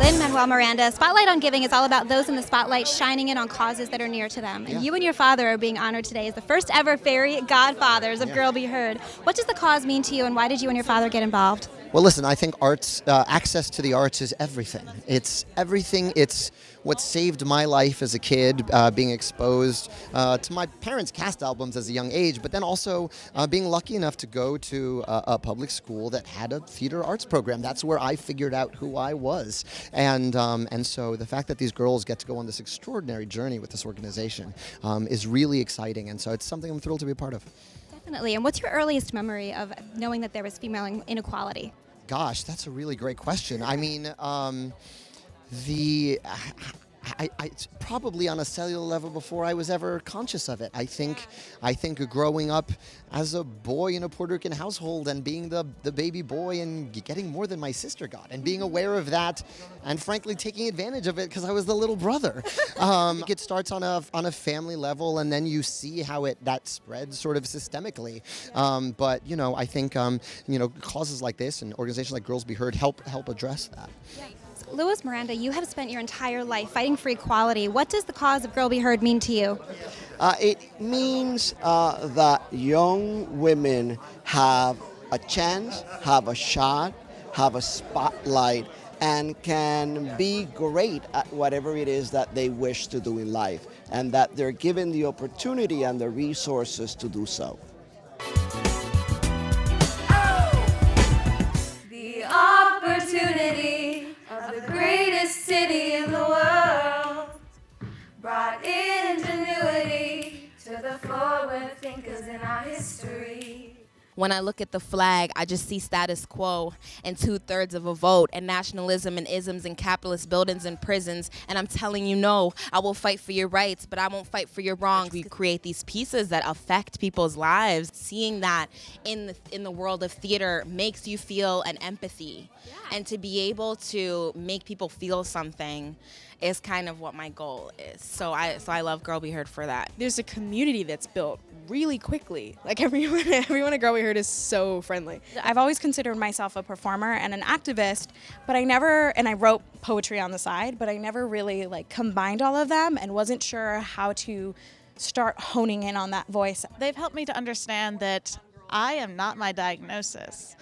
Lin-Manuel Miranda. Spotlight on Giving is all about those in the spotlight shining in on causes that are near to them. And you and your father are being honored today as the first ever Fairy Godfathers of Girl Be Heard. What does the cause mean to you, and why did you and your father get involved? Well, listen, I think access to the arts is everything. It's everything. It's what saved my life as a kid, being exposed to my parents' cast albums as a young age, but then also being lucky enough to go to a public school that had a theater arts program. That's where I figured out who I was. And so the fact that these girls get to go on this extraordinary journey with this organization is really exciting. And so it's something I'm thrilled to be a part of. Definitely. And what's your earliest memory of knowing that there was female inequality? Gosh, that's a really great question. I mean, it's probably on a cellular level before I was ever conscious of it. I think growing up as a boy in a Puerto Rican household and being the baby boy and getting more than my sister got and being aware of that and frankly taking advantage of it because I was the little brother. It starts on a family level and then you see how that spreads sort of systemically. But I think causes like this and organizations like Girls Be Heard help address that. Yeah. Luis Miranda, you have spent your entire life fighting for equality. What does the cause of Girl Be Heard mean to you? It means that young women have a chance, have a shot, have a spotlight, and can be great at whatever it is that they wish to do in life, and that they're given the opportunity and the resources to do so. The opportunity of the greatest city in the world brought ingenuity to the forward thinkers in our history. When I look at the flag, I just see status quo and 2/3 of a vote and nationalism and isms and capitalist buildings and prisons. And I'm telling you, no, I will fight for your rights, but I won't fight for your wrongs. We create these pieces that affect people's lives. Seeing that in the world of theater makes you feel an empathy. Yeah. And to be able to make people feel something is kind of what my goal is. So I love Girl Be Heard for that. There's a community that's built really quickly. Like everyone at Girl Be Heard is so friendly. I've always considered myself a performer and an activist, but I wrote poetry on the side, but I never really combined all of them and wasn't sure how to start honing in on that voice. They've helped me to understand that I am not my diagnosis,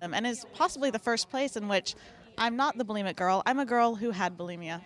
and is possibly the first place in which I'm not the bulimic girl. I'm a girl who had bulimia.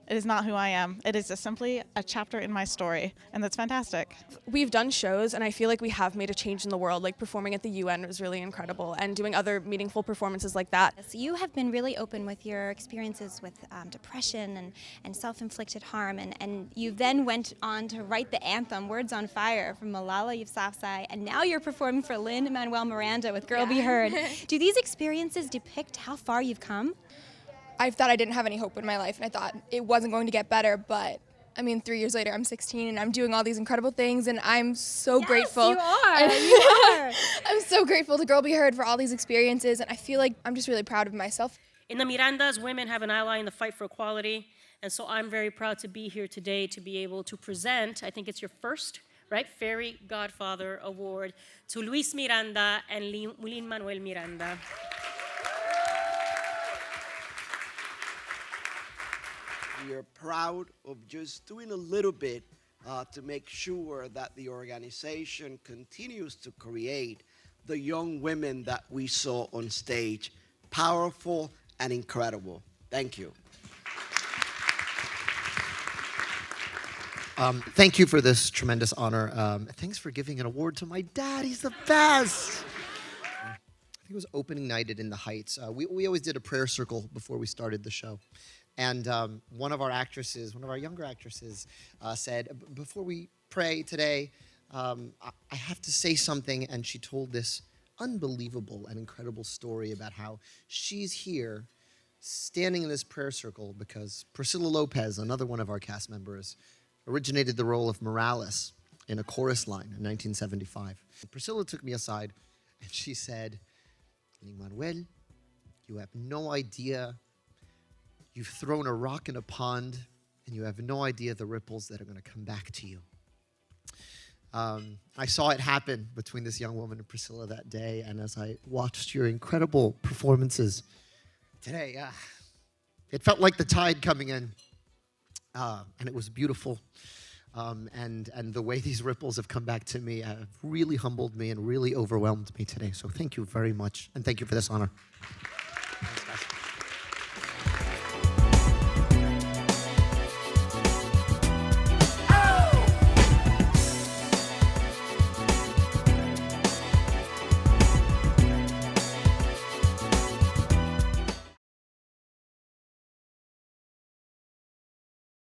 It is not who I am. It is just simply a chapter in my story, and that's fantastic. We've done shows, and I feel like we have made a change in the world. Like performing at the UN was really incredible, and doing other meaningful performances like that. So you have been really open with your experiences with depression and self-inflicted harm, and you then went on to write the anthem, Words on Fire, from Malala Yousafzai, and now you're performing for Lin-Manuel Miranda with Girl Be Heard. Do these experiences depict how far you've come? I thought I didn't have any hope in my life, and I thought it wasn't going to get better, but 3 years later, I'm 16, and I'm doing all these incredible things, and I'm so grateful. You are. I'm so grateful to Girl Be Heard for all these experiences, and I feel like I'm just really proud of myself. In the Mirandas, women have an ally in the fight for equality, and so I'm very proud to be here today to be able to present, I think it's your first, right, Fairy Godfather Award to Luis Miranda and Lin-Manuel Miranda. We are proud of just doing a little bit to make sure that the organization continues to create the young women that we saw on stage. Powerful and incredible. Thank you. Thank you for this tremendous honor. Thanks for giving an award to my dad. He's the best. I think it was opening night at In the Heights. We always did a prayer circle before we started the show. And one of our younger actresses said, before we pray today, I have to say something. And she told this unbelievable and incredible story about how she's here standing in this prayer circle because Priscilla Lopez, another one of our cast members, originated the role of Morales in a chorus line in 1975. Priscilla took me aside and she said, Lin-Manuel, you have no idea. You've thrown a rock in a pond, and you have no idea the ripples that are going to come back to you. I saw it happen between this young woman and Priscilla that day, and as I watched your incredible performances today, It felt like the tide coming in, and it was beautiful. And the way these ripples have come back to me have really humbled me and really overwhelmed me today. So thank you very much, and thank you for this honor. Thanks, guys.